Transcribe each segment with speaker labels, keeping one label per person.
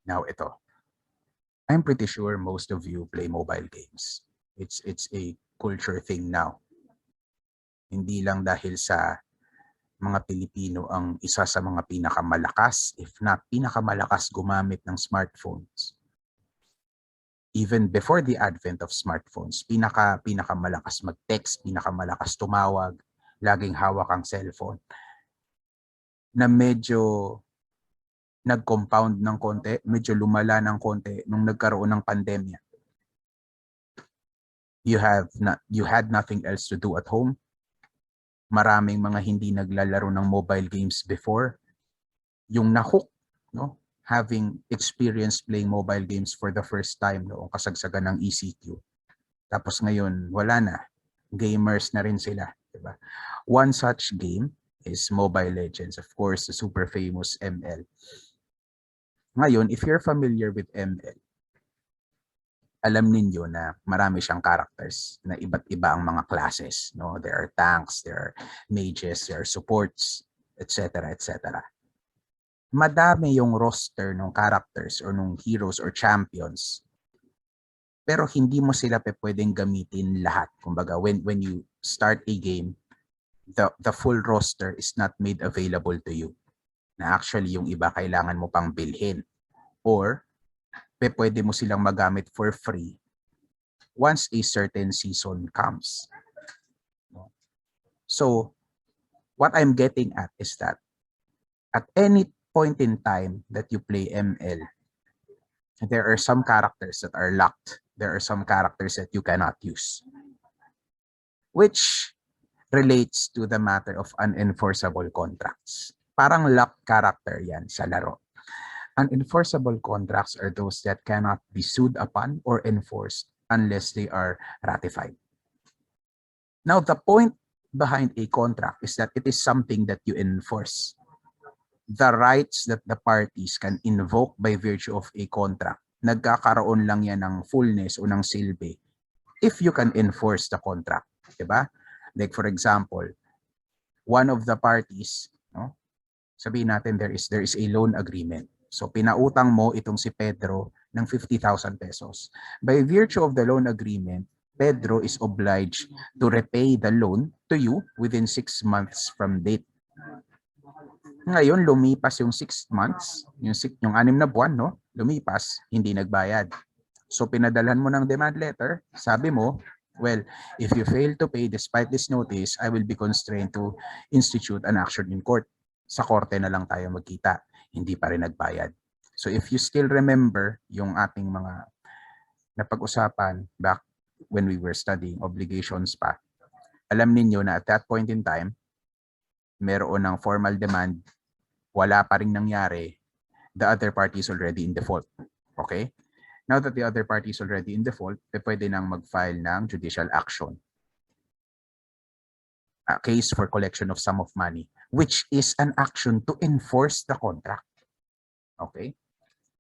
Speaker 1: Now ito, I'm pretty sure most of you play mobile games. It's a culture thing now. Hindi lang dahil sa mga Pilipino ang isa sa mga pinakamalakas, if not pinakamalakas gumamit ng smartphones. Even before the advent of smartphones, pinakamalakas mag-text, pinakamalakas tumawag, laging hawak ang cellphone, na medyo nag-compound ng konti, medyo lumala ng konti nung nagkaroon ng pandemya. You had nothing else to do at home. Maraming mga hindi naglalaro ng mobile games before. Yung nahook, no? Having experienced playing mobile games for the first time noong kasagsagan ng ECQ. Tapos ngayon, wala na. Gamers na rin sila. Diba? One such game is Mobile Legends. Of course, the super famous ML. Ngayon, if you're familiar with ML, alam ninyo na marami siyang characters na iba't iba ang mga classes. No? There are tanks, there are mages, there are supports, etc. etc. Madami yung roster ng characters or ng heroes or champions. Pero hindi mo sila pwedeng gamitin lahat. Kumbaga, when you start a game, the full roster is not made available to you. Na actually, yung iba kailangan mo pang bilhin. Or, pwede mo silang magamit for free once a certain season comes. So, what I'm getting at is that at any point in time that you play ML, there are some characters that are locked. There are some characters that you cannot use. Which relates to the matter of unenforceable contracts. Parang locked character yan sa laro. Unenforceable contracts are those that cannot be sued upon or enforced unless they are ratified. Now, the point behind a contract is that it is something that you enforce. The rights that the parties can invoke by virtue of a contract, nagkakaroon lang yan ng fullness o ng silbi if you can enforce the contract. Diba? Like for example, one of the parties, no? Sabihin natin there is a loan agreement. So pinautang mo itong si Pedro ng 50,000 pesos. By virtue of the loan agreement, Pedro is obliged to repay the loan to you within 6 months from date. Ngayon, lumipas yung 6 months, yung 6 na buwan, no? Lumipas, hindi nagbayad. So pinadalhan mo ng demand letter, sabi mo, well, if you fail to pay despite this notice, I will be constrained to institute an action in court. Sa korte na lang tayo magkita. Hindi pa rin nagbayad. So if you still remember yung ating mga napag-usapan back when we were studying obligations pa, alam ninyo na at that point in time, meron ng formal demand, wala pa rin nangyari, the other party is already in default. Okay? Now that the other party is already in default, pwede nang mag-file ng judicial action. A case for collection of sum of money, which is an action to enforce the contract. Okay?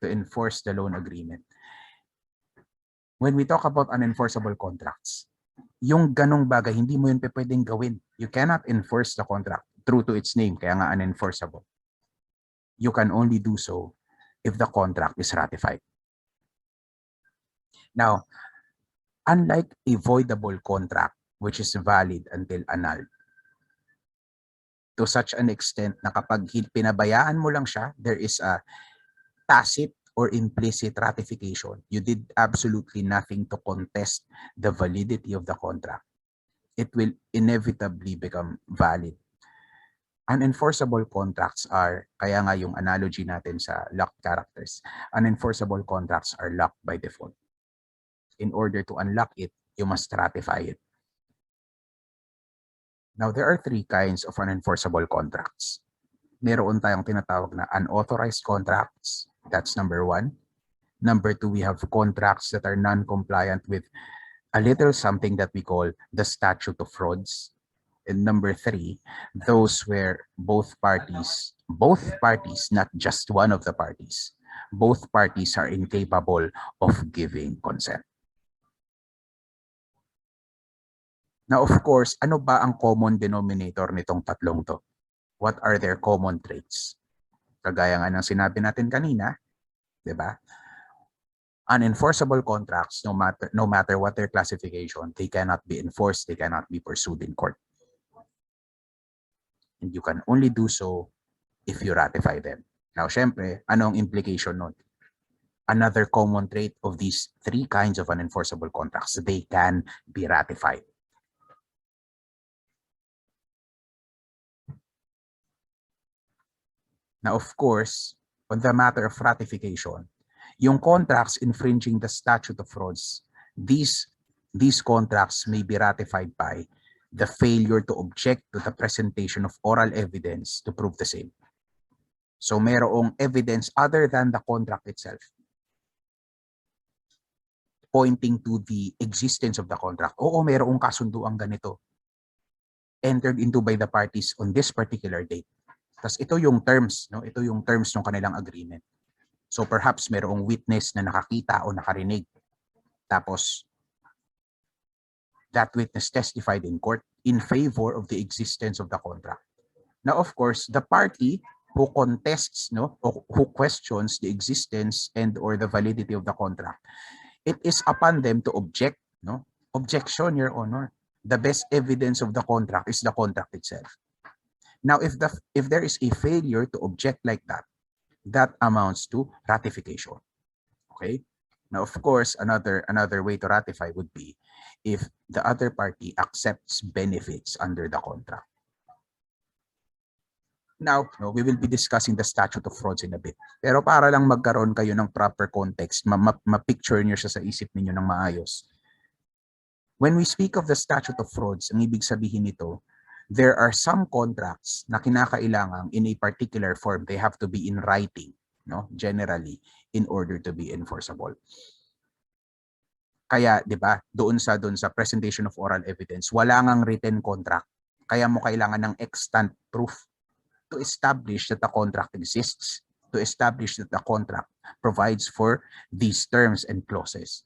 Speaker 1: To enforce the loan agreement. When we talk about unenforceable contracts, yung ganong bagay, hindi mo yun pwedeng gawin. You cannot enforce the contract, true to its name, kaya nga unenforceable. You can only do so if the contract is ratified. Now, unlike a voidable contract, which is valid until annulled, to such an extent na kapag pinabayaan mo lang siya, there is a tacit or implicit ratification. You did absolutely nothing to contest the validity of the contract. It will inevitably become valid. Unenforceable contracts are, kaya nga yung analogy natin sa locked characters, unenforceable contracts are locked by default. In order to unlock it, you must ratify it. Now, there are 3 kinds of unenforceable contracts. Meron tayong tinatawag na unauthorized contracts. That's number 1. Number 2, we have contracts that are non-compliant with a little something that we call the statute of frauds. And number 3, those where both parties, not just one of the parties, both parties are incapable of giving consent. Now, of course, ano ba ang common denominator nitong tatlong to? What are their common traits? Kagaya nga ng sinabi natin kanina, Diba? Unenforceable contracts, no matter what their classification, they cannot be enforced, they cannot be pursued in court. And you can only do so if you ratify them. Now, syempre, anong implication nun? Another common trait of these three kinds of unenforceable contracts, they can be ratified. Now, of course, on the matter of ratification, yung contracts infringing the statute of frauds, these contracts may be ratified by the failure to object to the presentation of oral evidence to prove the same. So merong evidence other than the contract itself pointing to the existence of the contract. Oo, merong kasunduang ganito entered into by the parties on this particular date. Tapos ito yung terms, no? Ito yung terms ng kanilang agreement. So perhaps merong witness na nakakita o nakarinig. Tapos that witness testified in court in favor of the existence of the contract. Now, of course, the party who contests, no, or who questions the existence and or the validity of the contract, it is upon them to object, no? Objection, Your Honor. The best evidence of the contract is the contract itself. Now, if there is a failure to object like that, that amounts to ratification. Okay? Now, of course, another way to ratify would be if the other party accepts benefits under the contract. Now, we will be discussing the statute of frauds in a bit. Pero para lang magkaroon kayo ng proper context, ma-picture nyo siya sa isip ninyo ng maayos. When we speak of the statute of frauds, ang ibig sabihin nito, there are some contracts na kinakailangan in a particular form. They have to be in writing, no? Generally, in order to be enforceable. Kaya, di ba, doon sa presentation of oral evidence, wala ngang written contract. Kaya mo kailangan ng extant proof to establish that the contract exists, to establish that the contract provides for these terms and clauses.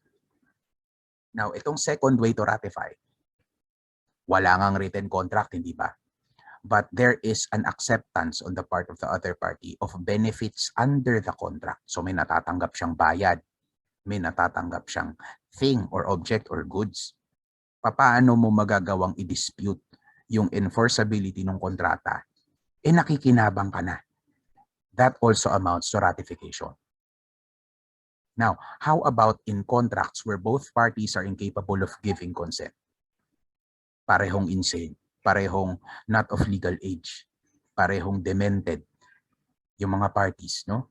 Speaker 1: Now, itong second way to ratify, wala ngang written contract, hindi ba? But there is an acceptance on the part of the other party of benefits under the contract. So may natatanggap siyang bayad, may natatanggap siyang thing or object or goods. Paano mo magagawang i-dispute yung enforceability ng kontrata? Nakikinabang ka na. That also amounts to ratification. Now, how about in contracts where both parties are incapable of giving consent? Parehong insane, parehong not of legal age, parehong demented yung mga parties, no?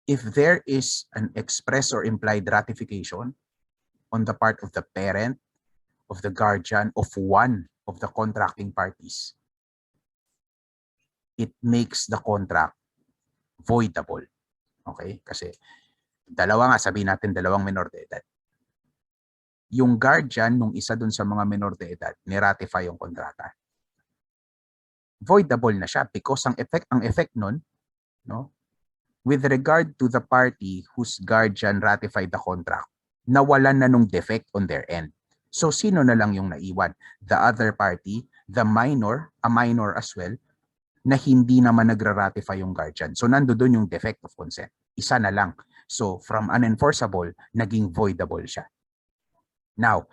Speaker 1: If there is an express or implied ratification on the part of the parent, of the guardian, of one of the contracting parties, it makes the contract voidable. Okay? Kasi dalawa nga, sabihin natin dalawang minor de edad. Yung guardian nung isa dun sa mga minor de edad, ni-ratify yung kontrata. Voidable na siya because ang effect nun, no, with regard to the party whose guardian ratified the contract, nawalan na nung defect on their end. So sino na lang yung naiwan? The other party, the minor, a minor as well, na hindi naman nagra-ratify yung guardian. So nandoon yung defect of consent. Isa na lang. So from unenforceable, naging voidable siya. Now,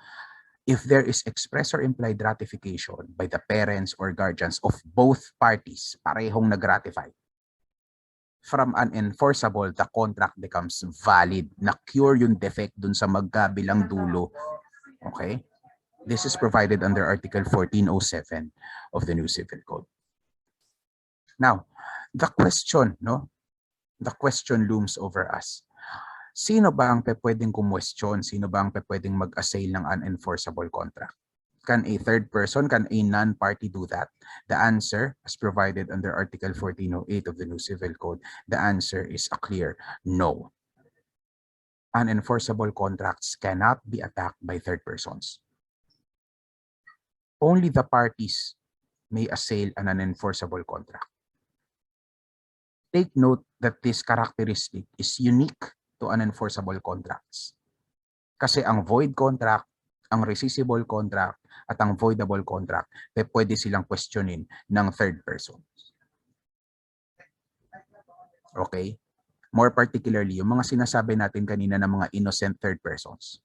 Speaker 1: if there is express or implied ratification by the parents or guardians of both parties, parehong nag-ratify, from unenforceable, the contract becomes valid. Na-cure yung defect dun sa magkabilang dulo. Okay? This is provided under Article 1407 of the New Civil Code. Now, the question, no? The question looms over us. Sino ba ang pwedeng kumwestiyon? Sino ba ang pwedeng mag-assail ng unenforceable contract? Can a third person, can a non-party do that? The answer, as provided under Article 1408 of the New Civil Code, the answer is a clear no. Unenforceable contracts cannot be attacked by third persons. Only the parties may assail an unenforceable contract. Take note that this characteristic is unique to unenforceable contracts. Kasi ang void contract, ang rescissible contract, at ang voidable contract, pwede silang questionin ng third person. Okay? More particularly, yung mga sinasabi natin kanina ng mga innocent third persons.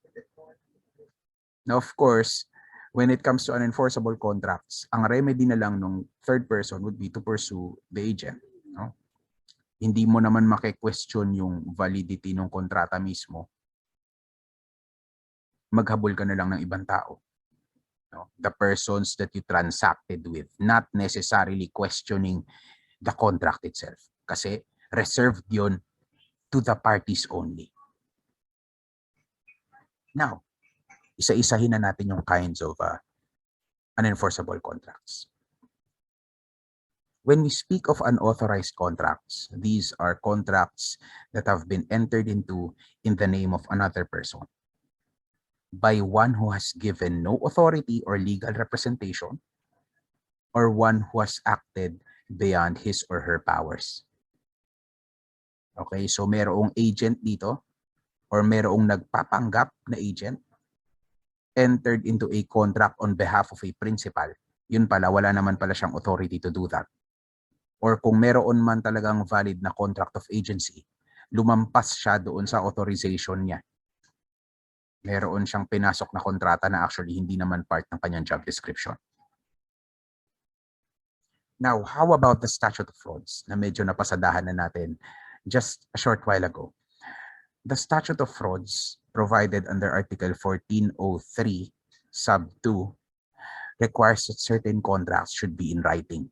Speaker 1: Now, of course, when it comes to unenforceable contracts, ang remedy na lang ng third person would be to pursue the agent. No? Hindi mo naman maki-question yung validity ng kontrata mismo. Maghabol ka na lang ng ibang tao. No? The persons that you transacted with, not necessarily questioning the contract itself. Kasi reserved yun to the parties only. Now, isa-isahin na natin yung kinds of unenforceable contracts. When we speak of unauthorized contracts, these are contracts that have been entered into in the name of another person by one who has given no authority or legal representation or one who has acted beyond his or her powers. Okay, so merong agent dito or merong nagpapanggap na agent entered into a contract on behalf of a principal. Yun pala, wala naman pala siyang authority to do that. Or kung meron man talagang valid na contract of agency, lumampas siya doon sa authorization niya. Meron siyang pinasok na kontrata na actually hindi naman part ng kanyang job description. Now, how about the statute of frauds na medyo napasadahan na natin just a short while ago? The statute of frauds provided under Article 1403 sub 2 requires that certain contracts should be in writing.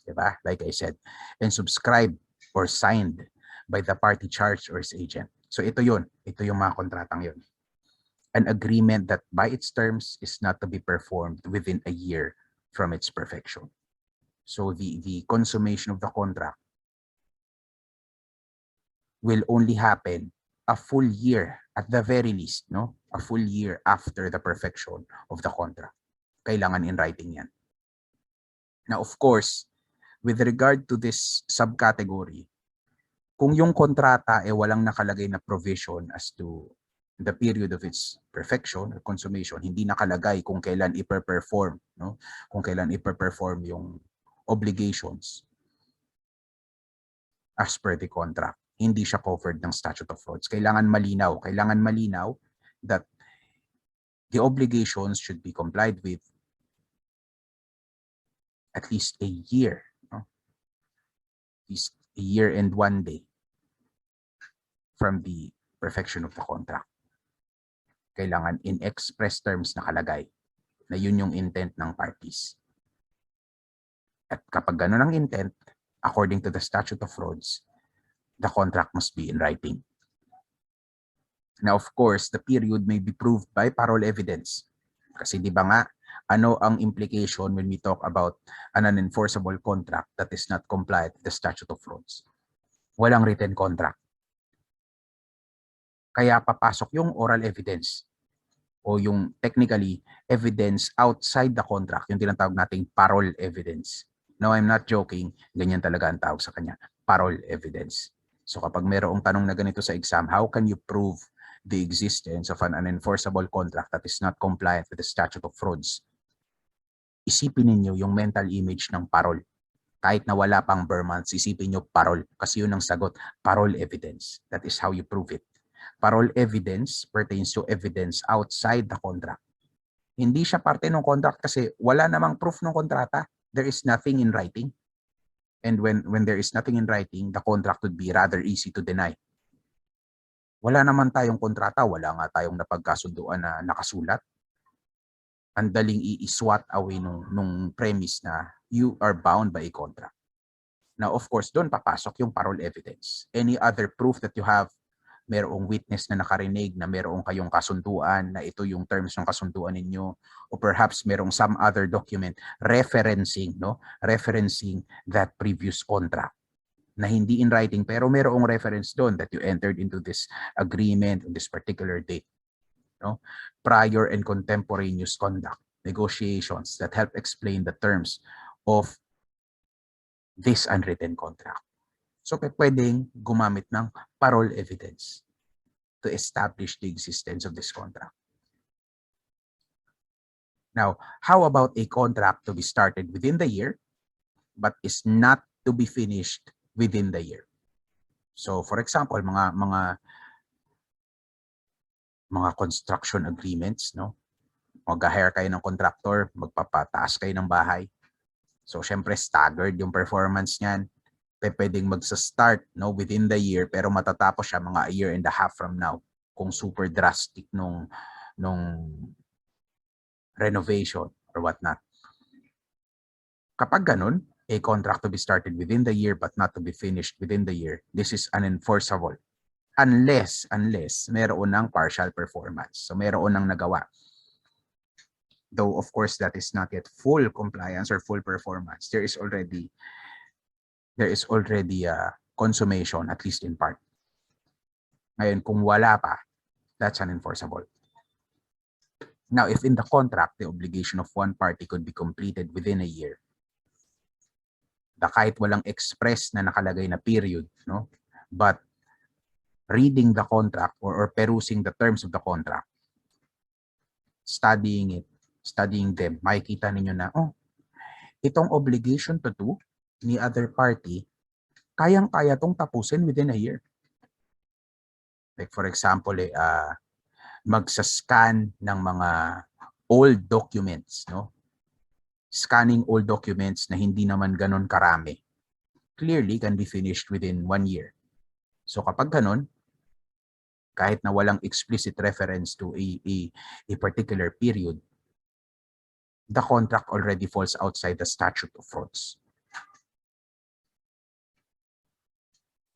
Speaker 1: Diba? Like I said, and subscribed or signed by the party charged or its agent. So ito yun. Ito yung mga kontratang yun. An agreement that by its terms is not to be performed within a year from its perfection. So the consummation of the contract will only happen a full year at the very least, no? A full year after the perfection of the contract. Kailangan in writing yan. Now, of course, with regard to this subcategory, kung yung kontrata ay walang nakalagay na provision as to the period of its perfection or consummation, hindi nakalagay kung kailan ipe-perform, no? Kung kailan ipe-perform yung obligations as per the contract, hindi siya covered ng statute of frauds. Kailangan malinaw that the obligations should be complied with at least a year, no? At least a year and 1 day from the perfection of the contract. Kailangan in express terms nakalagay na yun yung intent ng parties. At kapag gano'n ang intent, according to the statute of frauds, the contract must be in writing. Now, of course, the period may be proved by parole evidence. Kasi di ba nga, ano ang implication when we talk about an unenforceable contract that is not compliant with the statute of frauds? Walang written contract. Kaya papasok yung oral evidence o yung technically evidence outside the contract, yung tinatawag nating parole evidence. No, I'm not joking, ganyan talaga ang tawag sa kanya, parole evidence. So kapag mayroong tanong na ganito sa exam, how can you prove the existence of an unenforceable contract that is not compliant with the statute of frauds? Isipin ninyo yung mental image ng parole. Kahit na wala pang ber months, isipin nyo parole. Kasi yun ang sagot, parole evidence. That is how you prove it. Parole evidence pertains to evidence outside the contract. Hindi siya parte ng contract kasi wala namang proof ng kontrata. There is nothing in writing. And when there is nothing in writing, the contract would be rather easy to deny. Wala naman tayong kontrata, wala nga tayong napagkasunduan na nakasulat. Ang daling i-swat away nung premise na you are bound by a contract. Now, of course, doon papasok yung parole evidence. Any other proof that you have, merong witness na nakarinig na merong kayong kasunduan na ito yung terms ng kasunduan ninyo, o perhaps merong some other document referencing that previous contract na hindi in writing pero merong reference doon that you entered into this agreement on this particular date, no? Prior and contemporaneous conduct negotiations that help explain the terms of this unwritten contract. So pwedeng gumamit ng parole evidence to establish the existence of this contract. Now, how about a contract to be started within the year but is not to be finished within the year? So for example, mga construction agreements, no? Mag-hire kayo ng contractor, magpapataas kayo ng bahay. So syempre staggered yung performance niyan. Pwedeng magsa-start, no, within the year, pero matatapos siya mga a year and a half from now kung super drastic nung renovation or whatnot. Kapag ganun, a contract to be started within the year but not to be finished within the year, this is unenforceable. Unless meron ng partial performance. So meron ng nagawa. Though of course that is not yet full compliance or full performance. There is already consummation, at least in part. Ngayon, kung wala pa, that's unenforceable. Now, if in the contract, the obligation of one party could be completed within a year, kahit walang express na nakalagay na period, no? But reading the contract or perusing the terms of the contract, studying them, makikita ninyo na, itong obligation to do ni other party, kayang-kaya tong tapusin within a year. Like for example, magsa-scan ng mga old documents, no? Scanning old documents na hindi naman ganon karami, clearly can be finished within 1 year. So kapag ganon, kahit na walang explicit reference to a particular period, the contract already falls outside the statute of frauds.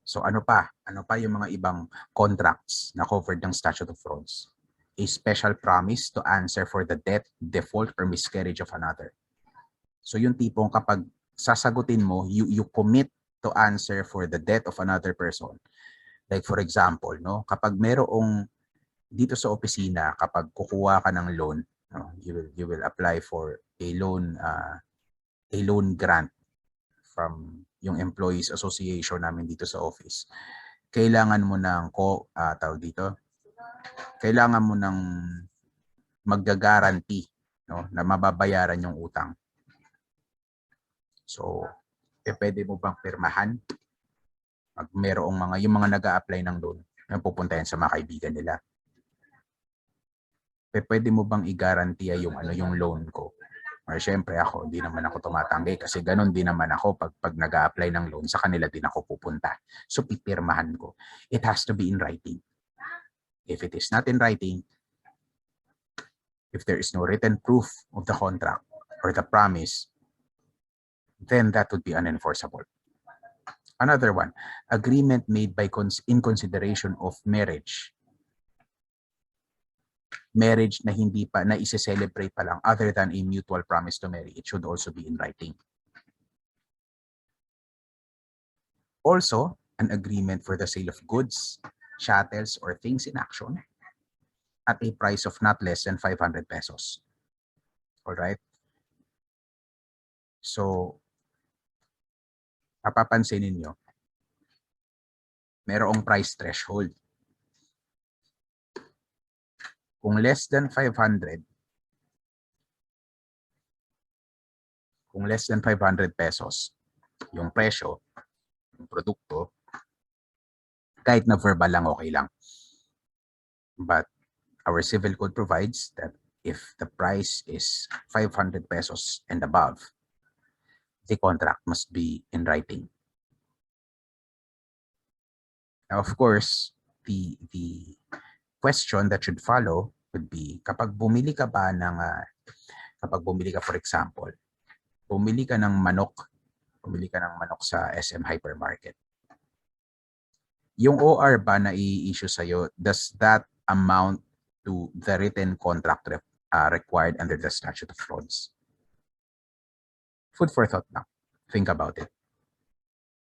Speaker 1: So ano pa? Ano pa yung mga ibang contracts na covered ng statute of frauds? A special promise to answer for the death, default, or miscarriage of another. So yung tipong kapag sasagutin mo, you commit to answer for the death of another person. Like for example, no, kapag merong dito sa opisina, kapag kukuha ka ng loan, no, you will apply for a loan grant from yung employees association namin dito sa office. Kailangan mo ng kailangan mo ng magga-guarantee, no, na mababayaran yung utang. So, pwede mo bang pirmahan? Yung mga nag-a-apply ng loan, pupunta yan sa mga kaibigan nila. Pwede mo bang i-garantiya yung loan ko? Or syempre ako, hindi naman ako tumatanggi kasi ganun din naman ako pag nag-a-apply ng loan, sa kanila din ako pupunta. So pipirmahan ko. It has to be in writing. If it is not in writing, if there is no written proof of the contract or the promise, then that would be unenforceable. Another one, agreement made in consideration of marriage. Marriage na hindi pa, na isi-celebrate pa lang, other than a mutual promise to marry, it should also be in writing. Also, an agreement for the sale of goods, chattels, or things in action at a price of not less than 500 pesos. All right? So, mapapansin ninyo, merong price threshold. Kung less than 500 pesos yung presyo, yung produkto, kahit na verbal lang, okay lang. But our civil code provides that if the price is 500 pesos and above, the contract must be in writing. Now, of course, the question that should follow would be, kapag bumili ka, for example, bumili ka ng manok sa SM Hypermarket. Yung OR ba na i-issue sa'yo, does that amount to the written contract required under the statute of frauds? Food for thought now. Think about it.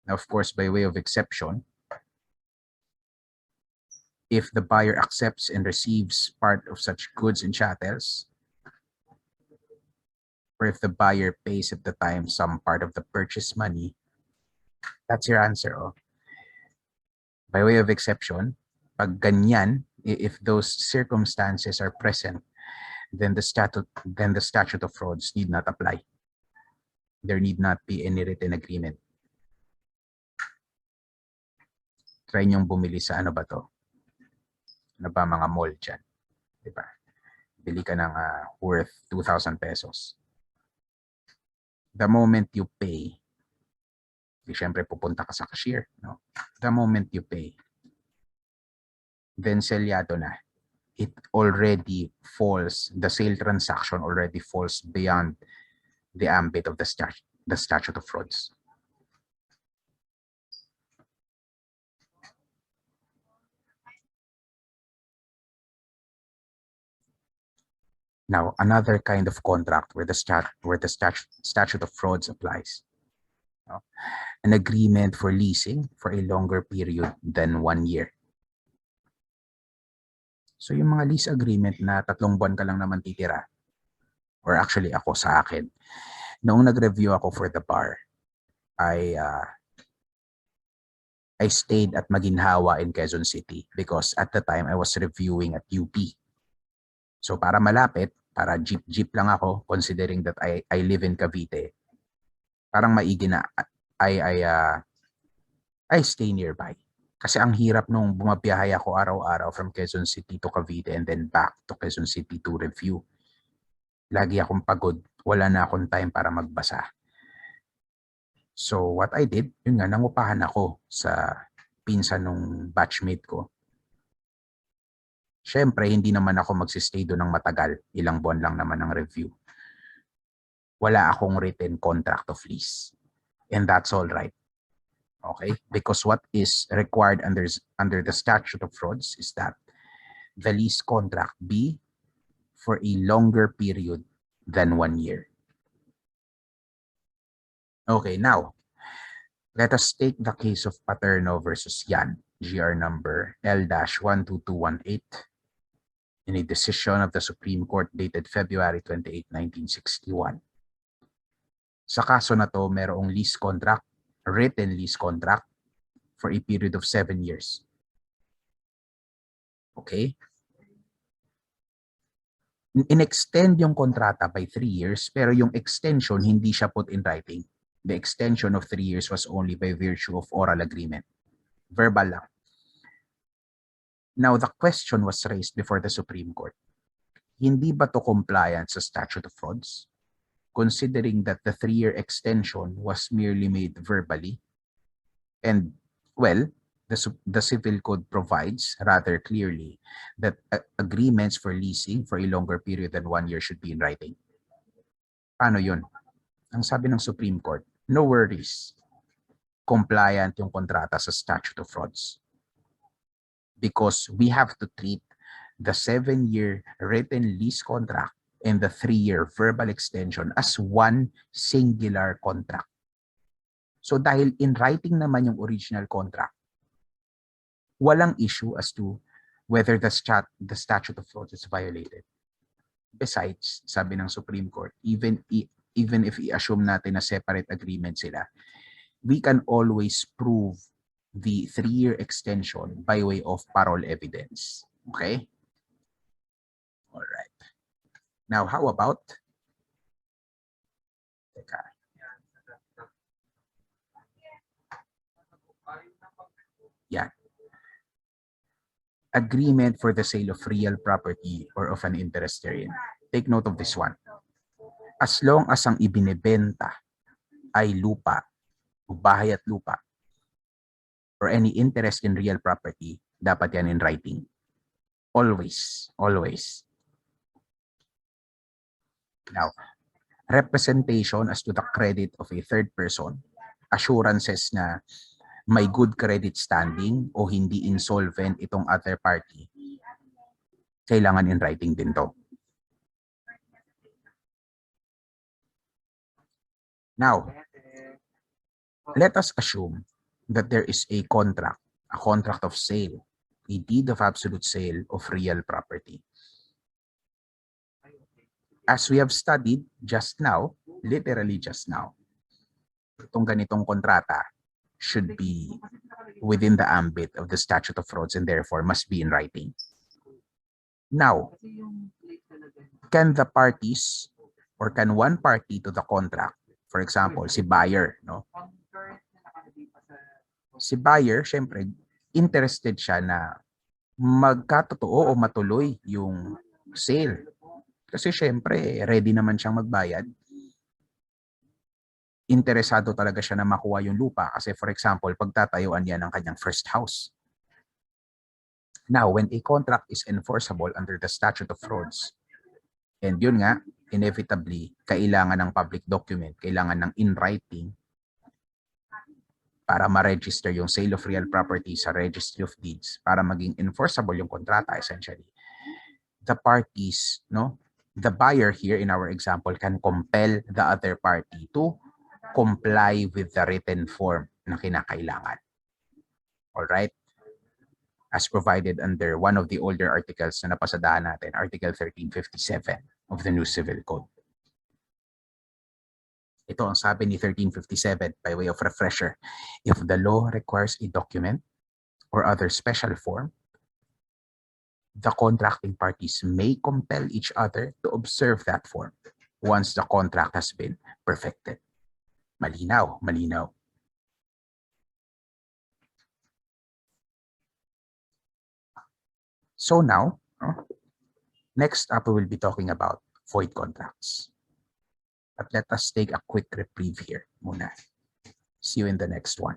Speaker 1: Now, of course, by way of exception, if the buyer accepts and receives part of such goods and chattels, or if the buyer pays at the time some part of the purchase money, that's your answer. By way of exception, pag ganyan, if those circumstances are present, then the statute of frauds need not apply. There need not be any written agreement. Try niyong bumili sa ano ba to? Ano ba mga mall dyan? Diba? Bili ka ng worth 2,000 pesos. The moment you pay, di syempre pupunta ka sa cashier. No? The moment you pay, then selyado na. It already falls, the sale transaction already falls beyond the ambit of the statute of frauds. Now, another kind of contract where the statute of frauds applies. An agreement for leasing for a longer period than 1 year. So yung mga lease agreement na 3 buwan ka lang naman titira, or actually ako sa akin, noong nag-review ako for the bar, I stayed at Maginhawa in Quezon City because at the time I was reviewing at UP. So para malapit, para jeep lang ako, considering that I live in Cavite, parang maigi na I stay nearby. Kasi ang hirap nung bumabiyahe ako araw-araw from Quezon City to Cavite and then back to Quezon City to review. Lagi akong pagod. Wala na akong time para magbasa. So what I did, yun nga, nangupahan ako sa pinsan nung batchmate ko. Siyempre, hindi naman ako magsistay doon ng matagal. Ilang buwan lang naman ang review. Wala akong written contract of lease. And that's all right. Okay? Because what is required under the statute of frauds is that the lease contract be for a longer period than 1 year. Okay, now, let us take the case of Paterno versus Yan, GR number L-12218, in a decision of the Supreme Court dated February 28, 1961. Sa kaso na to, merong lease contract, written lease contract for a period of 7 years. Okay? In-extend yung kontrata by 3 years, pero yung extension hindi siya put in writing. The extension of 3 years was only by virtue of oral agreement. Verbal lang. Now, the question was raised before the Supreme Court. Hindi ba to compliant sa statute of frauds? Considering that the 3-year extension was merely made verbally. And, well, the Civil Code provides rather clearly that agreements for leasing for a longer period than 1 year should be in writing. Paano yun? Ang sabi ng Supreme Court, no worries. Compliant yung kontrata sa statute of frauds. Because we have to treat the 7-year written lease contract and the 3-year verbal extension as one singular contract. So dahil in writing naman yung original contract, walang issue as to whether the statute of frauds is violated. Besides, sabi ng Supreme Court, even if i-assume natin na separate agreement sila, we can always prove the 3-year extension by way of parole evidence. Okay? All right. Now, how about? Yeah. Agreement for the sale of real property or of an interest therein. Take note of this one. As long as ang ibinebenta ay lupa, bahay at lupa, or any interest in real property, dapat yan in writing. Always, always. Now, representation as to the credit of a third person, assurances na may good credit standing o hindi insolvent itong other party, kailangan in writing din to. Now, let us assume that there is a contract of sale, a deed of absolute sale of real property. As we have studied just now, literally just now, itong ganitong kontrata should be within the ambit of the statute of frauds and therefore must be in writing. Now, can the parties or can one party to the contract, for example, si buyer, no? Si buyer, syempre, interested siya na magkatotoo o matuloy yung sale. Kasi syempre, ready naman siyang magbayad. Interesado talaga siya na makuha yung lupa. Kasi for example, pagtatayuan niya ng kanyang first house. Now, when a contract is enforceable under the statute of frauds, and yun nga, inevitably, kailangan ng public document, kailangan ng in writing para ma-register yung sale of real property sa Registry of Deeds, para maging enforceable yung kontrata essentially. The parties, no, the buyer here in our example can compel the other party to comply with the written form na kinakailangan. All right? As provided under one of the older articles na napasadahan natin, Article 1357 of the New Civil Code. Ito ang sabi ni 1357 by way of refresher. If the law requires a document or other special form, the contracting parties may compel each other to observe that form once the contract has been perfected. Malinaw, malinaw. So now, next up we will be talking about void contracts. But let us take a quick reprieve here muna. See you in the next one.